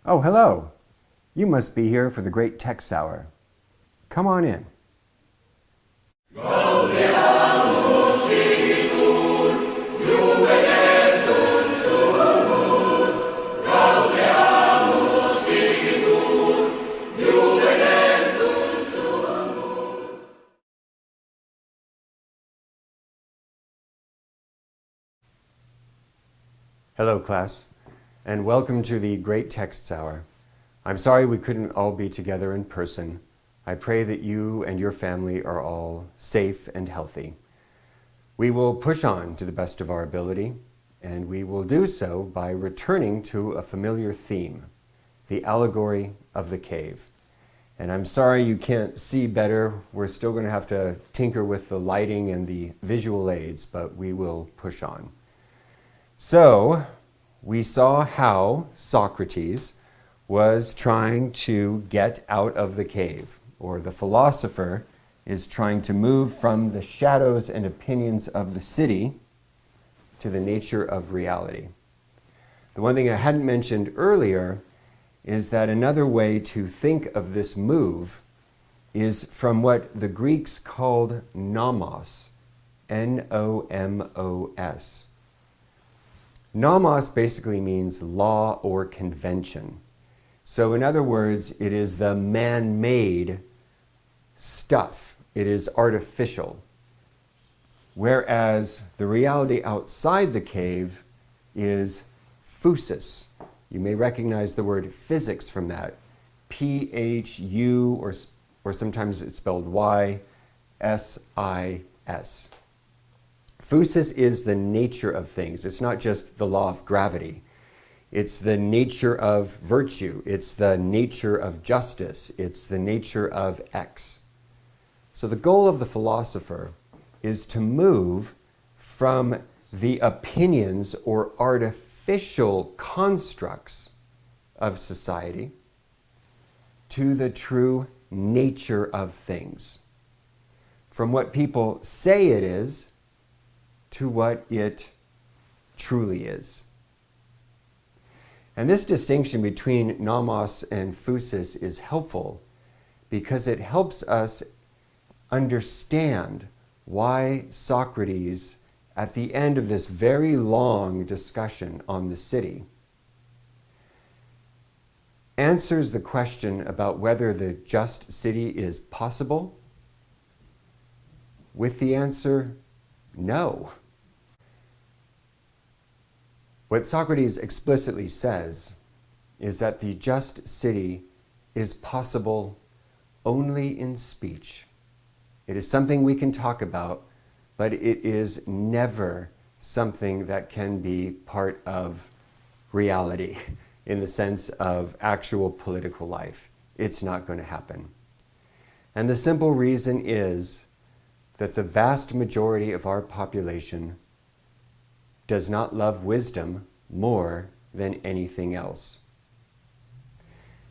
Oh, hello. You must be here for the Great Text Hour. Come on in. Hello, class, and welcome to the Great Texts Hour. I'm sorry we couldn't all be together in person. I pray that you and your family are all safe and healthy. We will push on to the best of our ability, and we will do so by returning to a familiar theme, the allegory of the cave. And I'm sorry you can't see better. We're still going to have to tinker with the lighting and the visual aids, but we will push on. So, we saw how Socrates was trying to get out of the cave, or the philosopher is trying to move from the shadows and opinions of the city to the nature of reality. The one thing I hadn't mentioned earlier is that another way to think of this move is from what the Greeks called nomos, N-O-M-O-S. Nomos basically means law or convention. So in other words, it is the man-made stuff. It is artificial. Whereas the reality outside the cave is phusis. You may recognize the word physics from that. P-H-U, or sometimes it's spelled Y-S-I-S. Phusis is the nature of things. It's not just the law of gravity. It's the nature of virtue. It's the nature of justice. It's the nature of X. So the goal of the philosopher is to move from the opinions or artificial constructs of society to the true nature of things. From what people say it is to what it truly is. And this distinction between nomos and phusis is helpful because it helps us understand why Socrates, at the end of this very long discussion on the city, answers the question about whether the just city is possible with the answer, no. What Socrates explicitly says is that the just city is possible only in speech. It is something we can talk about, but it is never something that can be part of reality in the sense of actual political life. It's not going to happen. And the simple reason is that the vast majority of our population does not love wisdom more than anything else.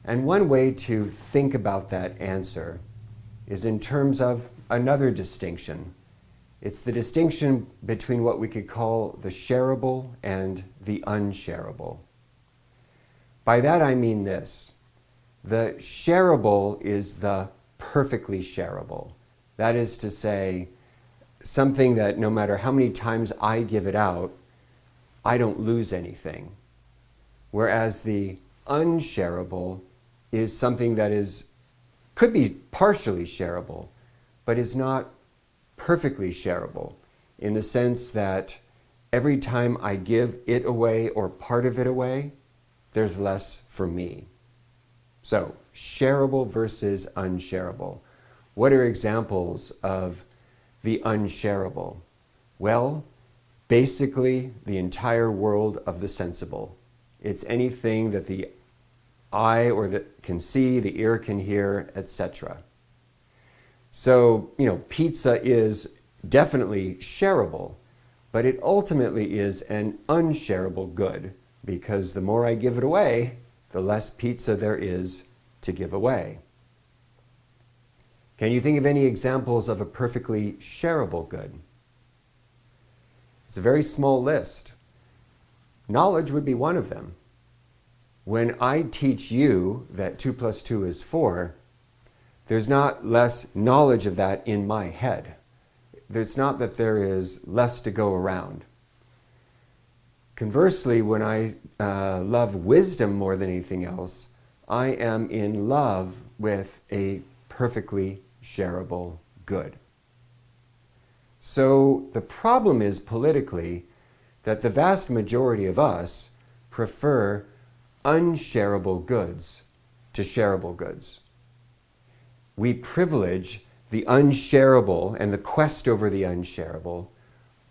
And one way to think about that answer is in terms of another distinction. It's the distinction between what we could call the shareable and the unshareable. By that I mean this. The shareable is the perfectly shareable. That is to say, something that no matter how many times I give it out, I don't lose anything. Whereas the unshareable is something that could be partially shareable, but is not perfectly shareable in the sense that every time I give it away or part of it away, there's less for me. So, shareable versus unshareable. What are examples of the unshareable? Well, basically the entire world of the sensible. It's anything that the eye or that can see, the ear can hear, etc. So, pizza is definitely shareable, but it ultimately is an unshareable good because the more I give it away, the less pizza there is to give away. Can you think of any examples of a perfectly shareable good? It's a very small list. Knowledge would be one of them. When I teach you that 2 plus 2 is 4, there's not less knowledge of that in my head. It's not that there is less to go around. Conversely, when I love wisdom more than anything else, I am in love with a perfectly shareable good. So the problem is politically that the vast majority of us prefer unshareable goods to shareable goods. We privilege the unshareable and the quest over the unshareable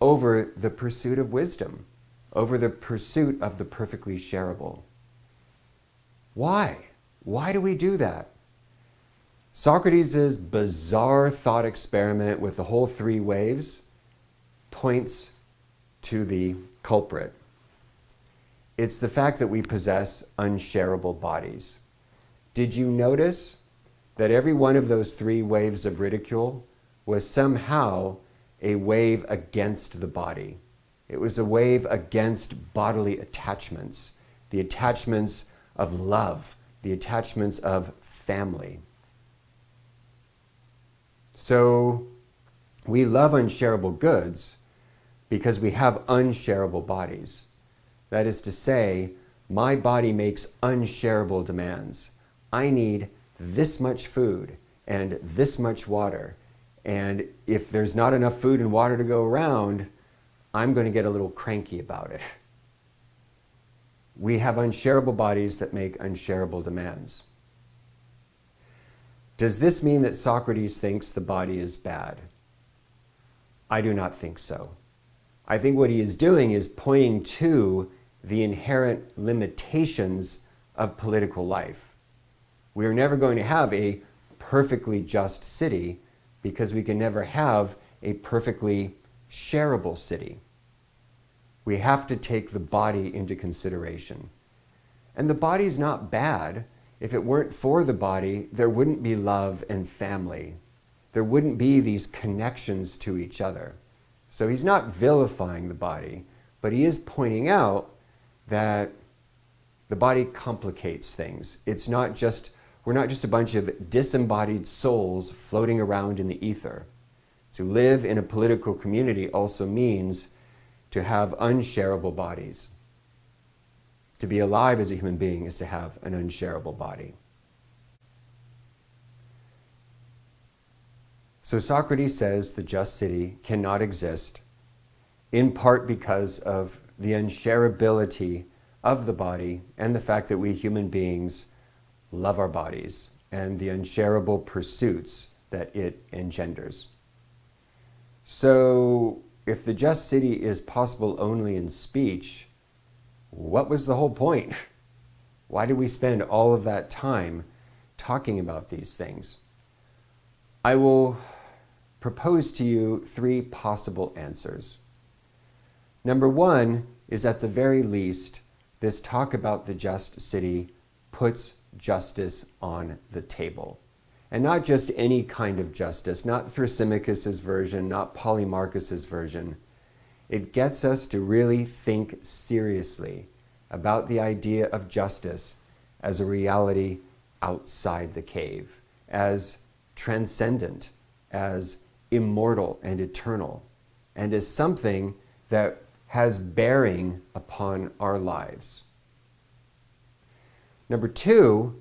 over the pursuit of wisdom, over the pursuit of the perfectly shareable. Why? Why do we do that? Socrates' bizarre thought experiment with the whole 3 waves points to the culprit. It's the fact that we possess unshareable bodies. Did you notice that every one of those 3 waves of ridicule was somehow a wave against the body? It was a wave against bodily attachments, the attachments of love, the attachments of family. So we love unshareable goods because we have unshareable bodies. That is to say, my body makes unshareable demands. I need this much food and this much water. And if there's not enough food and water to go around, I'm going to get a little cranky about it. We have unshareable bodies that make unshareable demands. Does this mean that Socrates thinks the body is bad? I do not think so. I think what he is doing is pointing to the inherent limitations of political life. We are never going to have a perfectly just city because we can never have a perfectly shareable city. We have to take the body into consideration. And the body's not bad. If it weren't for the body, there wouldn't be love and family. There wouldn't be these connections to each other. So he's not vilifying the body, but he is pointing out that the body complicates things. We're not just a bunch of disembodied souls floating around in the ether. To live in a political community also means to have unshareable bodies. To be alive as a human being is to have an unshareable body. So Socrates says the just city cannot exist, in part because of the unshareability of the body and the fact that we human beings love our bodies and the unshareable pursuits that it engenders. So if the just city is possible only in speech, what was the whole point? Why did we spend all of that time talking about these things? I will propose to you 3 possible answers. Number 1 is, at the very least, this talk about the just city puts justice on the table. And not just any kind of justice, not Thrasymachus's version, not Polemarchus's version. It gets us to really think seriously about the idea of justice as a reality outside the cave, as transcendent, as immortal and eternal, and as something that has bearing upon our lives. Number 2,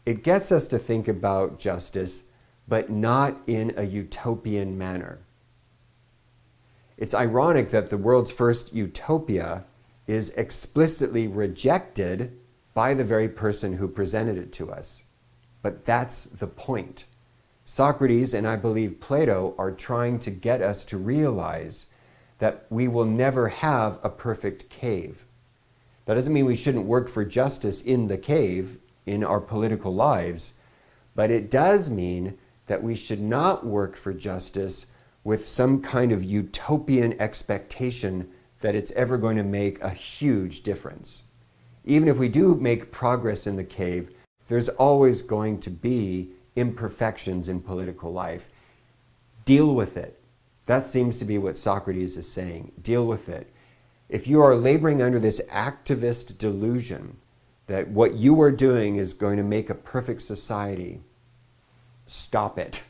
it gets us to think about justice, but not in a utopian manner. It's ironic that the world's first utopia is explicitly rejected by the very person who presented it to us. But that's the point. Socrates, and I believe Plato, are trying to get us to realize that we will never have a perfect cave. That doesn't mean we shouldn't work for justice in the cave, in our political lives, but it does mean that we should not work for justice with some kind of utopian expectation that it's ever going to make a huge difference. Even if we do make progress in the cave, there's always going to be imperfections in political life. Deal with it. That seems to be what Socrates is saying. Deal with it. If you are laboring under this activist delusion that what you are doing is going to make a perfect society. Stop it.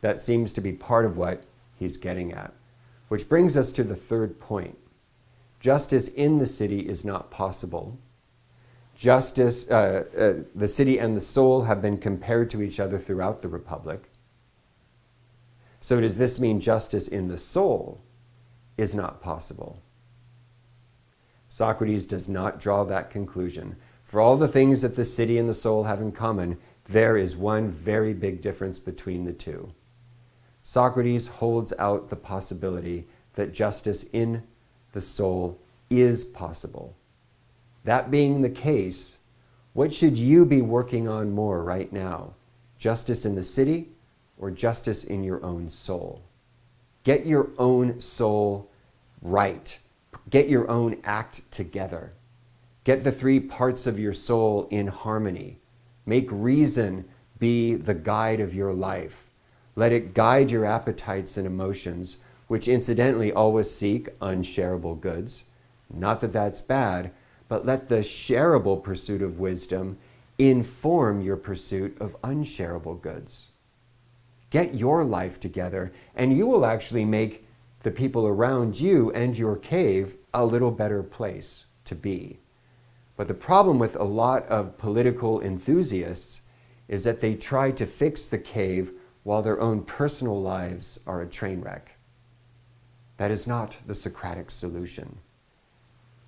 That seems to be part of what he's getting at. Which brings us to the third point. Justice in the city is not possible. Justice, the city and the soul have been compared to each other throughout the Republic. So does this mean justice in the soul is not possible? Socrates does not draw that conclusion. For all the things that the city and the soul have in common, there is one very big difference between the two. Socrates holds out the possibility that justice in the soul is possible. That being the case, what should you be working on more right now? Justice in the city or justice in your own soul? Get your own soul right. Get your own act together. Get the three parts of your soul in harmony. Make reason be the guide of your life. Let it guide your appetites and emotions, which incidentally always seek unshareable goods. Not that that's bad, but let the shareable pursuit of wisdom inform your pursuit of unshareable goods. Get your life together, and you will actually make the people around you and your cave a little better place to be. But the problem with a lot of political enthusiasts is that they try to fix the cave while their own personal lives are a train wreck. That is not the Socratic solution.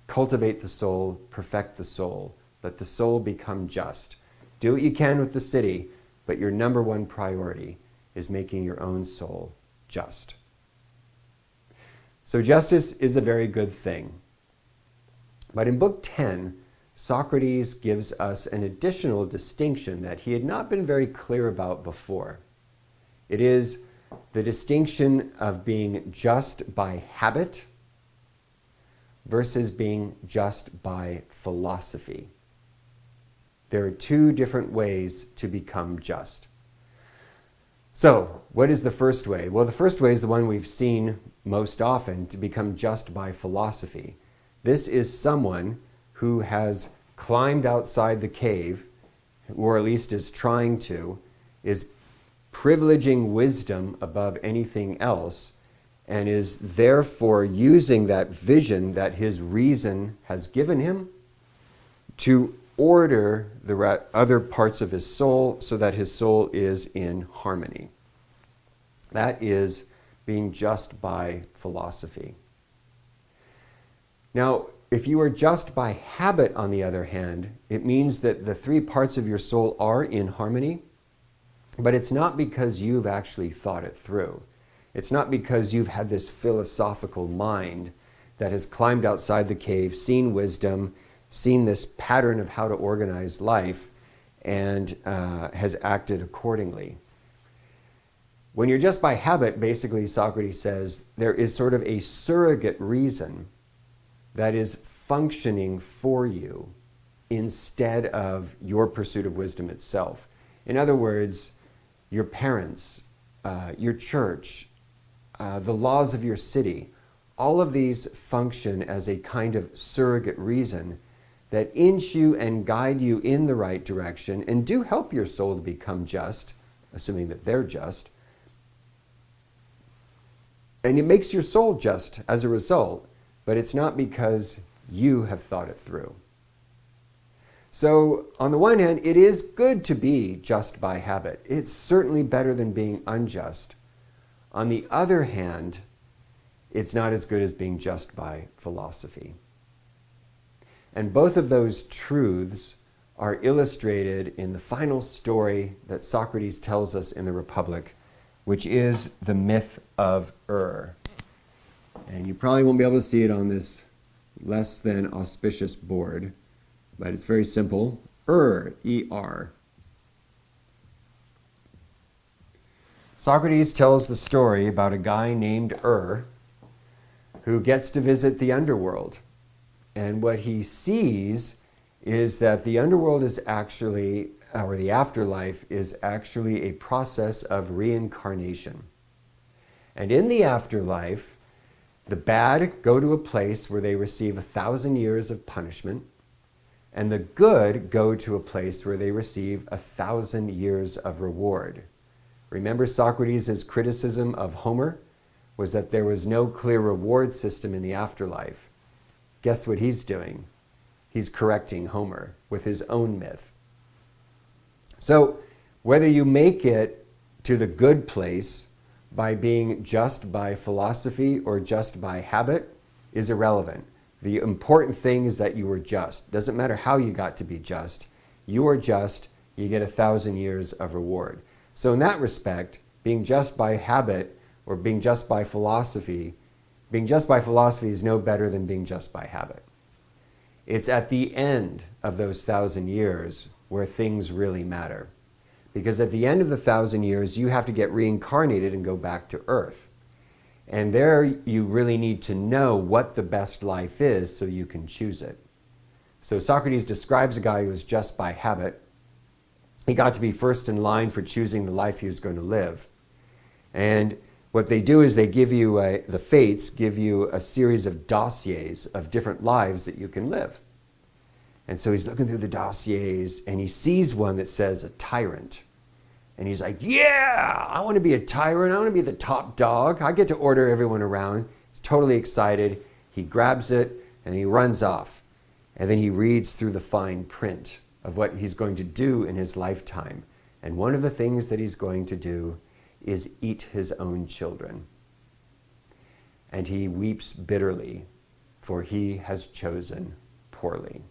Cultivate the soul, perfect the soul, let the soul become just. Do what you can with the city, but your number one priority is making your own soul just. So justice is a very good thing. But in Book 10, Socrates gives us an additional distinction that he had not been very clear about before. It is the distinction of being just by habit versus being just by philosophy. There are two different ways to become just. So, what is the first way? Well, the first way is the one we've seen most often, to become just by philosophy. This is someone who has climbed outside the cave, or at least is trying to, is privileging wisdom above anything else, and is therefore using that vision that his reason has given him to order the other parts of his soul so that his soul is in harmony. That is being just by philosophy. Now, if you are just by habit, on the other hand, it means that the three parts of your soul are in harmony, but it's not because you've actually thought it through. It's not because you've had this philosophical mind that has climbed outside the cave, seen wisdom, seen this pattern of how to organize life, and has acted accordingly. When you're just by habit, basically Socrates says, there is sort of a surrogate reason that is functioning for you instead of your pursuit of wisdom itself. In other words, your parents, your church, the laws of your city, all of these function as a kind of surrogate reason that inch you and guide you in the right direction and do help your soul to become just, assuming that they're just. And it makes your soul just as a result, but it's not because you have thought it through. So, on the one hand, it is good to be just by habit. It's certainly better than being unjust. On the other hand, it's not as good as being just by philosophy. And both of those truths are illustrated in the final story that Socrates tells us in the Republic, which is the myth of And you probably won't be able to see it on this less than auspicious board, but it's very simple. E-R. Socrates tells the story about a guy named who gets to visit the underworld. And what he sees is that the underworld is actually, or the afterlife is actually a process of reincarnation. And in the afterlife, the bad go to a place where they receive 1,000 years of punishment. and the good go to a place where they receive 1,000 years of reward. Remember Socrates' criticism of Homer was that there was no clear reward system in the afterlife. Guess what he's doing? He's correcting Homer with his own myth. So whether you make it to the good place by being just by philosophy or just by habit is irrelevant. The important thing is that you were just. Doesn't matter how you got to be just. You are just, you get 1,000 years of reward. So in that respect, being just by habit or being just by philosophy is no better than being just by habit. It's at the end of those 1,000 years where things really matter. Because at the end of the 1,000 years, you have to get reincarnated and go back to Earth. And there you really need to know what the best life is so you can choose it. So Socrates describes a guy who was just by habit. He got to be first in line for choosing the life he was going to live. And what they do is they give you, the fates give you a series of dossiers of different lives that you can live. And so he's looking through the dossiers and he sees one that says a tyrant. And he's like, yeah, I want to be a tyrant. I want to be the top dog. I get to order everyone around. He's totally excited. He grabs it and he runs off. And then he reads through the fine print of what he's going to do in his lifetime. And one of the things that he's going to do is eat his own children. And he weeps bitterly, for he has chosen poorly.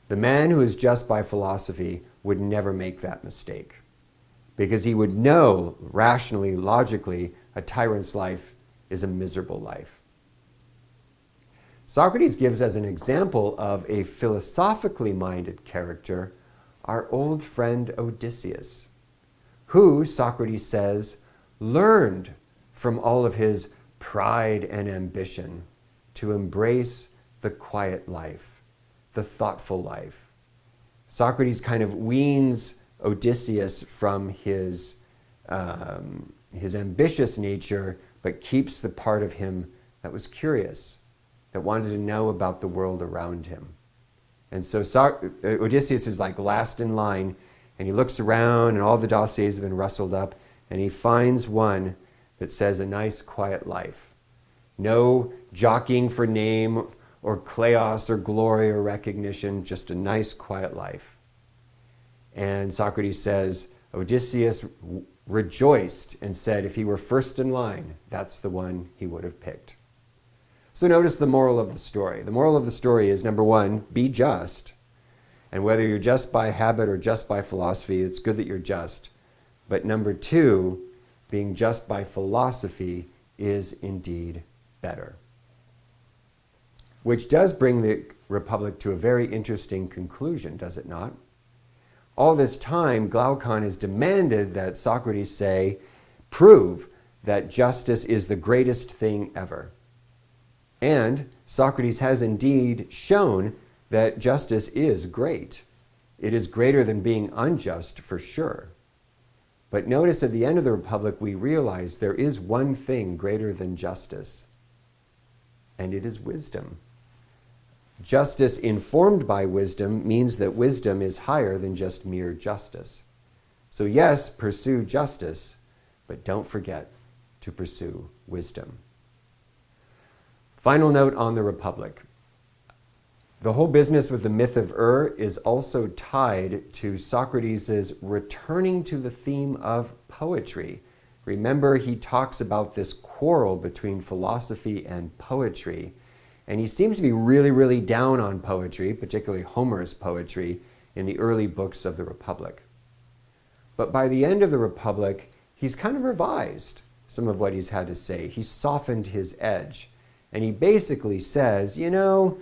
The man who is just by philosophy would never make that mistake, because he would know rationally, logically, a tyrant's life is a miserable life. Socrates gives as an example of a philosophically minded character our old friend Odysseus, who, Socrates says, learned from all of his pride and ambition to embrace the quiet life, the thoughtful life. Socrates kind of weans Odysseus from his ambitious nature, but keeps the part of him that was curious, that wanted to know about the world around him. And so Odysseus is like last in line, and he looks around, and all the dossiers have been rustled up, and he finds one that says a nice quiet life. No jockeying for name or kleos or glory or recognition, just a nice quiet life. And Socrates says, Odysseus rejoiced and said if he were first in line, that's the one he would have picked. So notice the moral of the story. The moral of the story is, number one, be just. And whether you're just by habit or just by philosophy, it's good that you're just. But number two, being just by philosophy is indeed better. Which does bring the Republic to a very interesting conclusion, does it not? All this time, Glaucon has demanded that Socrates say, prove that justice is the greatest thing ever. And Socrates has indeed shown that justice is great. It is greater than being unjust, for sure. But notice at the end of the Republic, we realize there is one thing greater than justice, and it is wisdom. Justice informed by wisdom means that wisdom is higher than just mere justice. So yes, pursue justice, but don't forget to pursue wisdom. Final note on the Republic. The whole business with the myth of is also tied to Socrates' returning to the theme of poetry. Remember, he talks about this quarrel between philosophy and poetry. And he seems to be really, really down on poetry, particularly Homer's poetry, in the early books of the Republic. But by the end of the Republic, he's kind of revised some of what he's had to say. He's softened his edge. And he basically says, you know,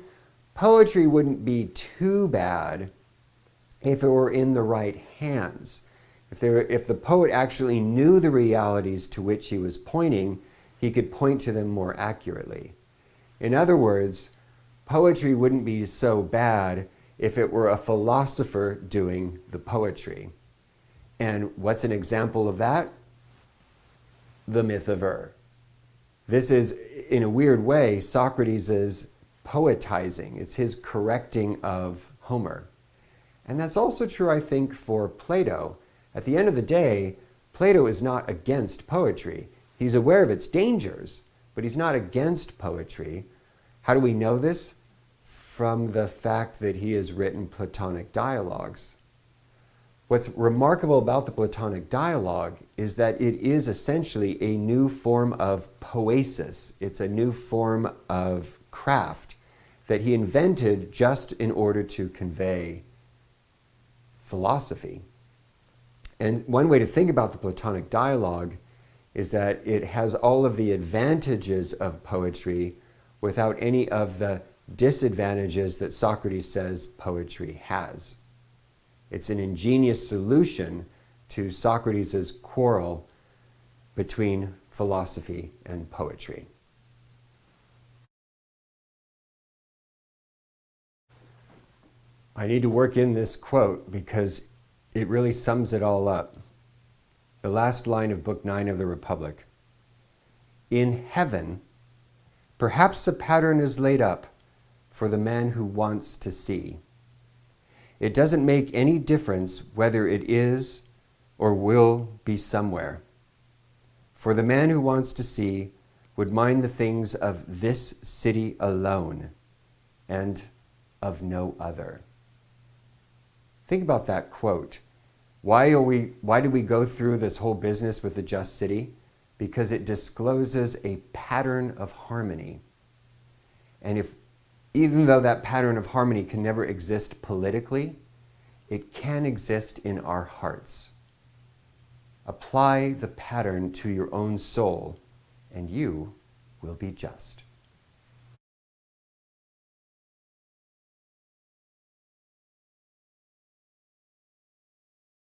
poetry wouldn't be too bad if it were in the right hands. If the poet actually knew the realities to which he was pointing, he could point to them more accurately. In other words, poetry wouldn't be so bad if it were a philosopher doing the poetry. And what's an example of that? The myth of This is, in a weird way, Socrates' poetizing, it's his correcting of Homer. And that's also true, I think, for Plato. At the end of the day, Plato is not against poetry. He's aware of its dangers, but he's not against poetry. How do we know this? From the fact that he has written Platonic dialogues. What's remarkable about the Platonic dialogue is that it is essentially a new form of phusis. It's a new form of craft that he invented just in order to convey philosophy. And one way to think about the Platonic dialogue is that it has all of the advantages of poetry without any of the disadvantages that Socrates says poetry has. It's an ingenious solution to Socrates' quarrel between philosophy and poetry. I need to work in this quote because it really sums it all up. The last line of Book 9 of the Republic. In heaven, perhaps a pattern is laid up for the man who wants to see. It doesn't make any difference whether it is or will be somewhere. For the man who wants to see would mind the things of this city alone and of no other. Think about that quote. Why do we go through this whole business with the just city? Because it discloses a pattern of harmony. And even though that pattern of harmony can never exist politically, it can exist in our hearts. Apply the pattern to your own soul, and you will be just.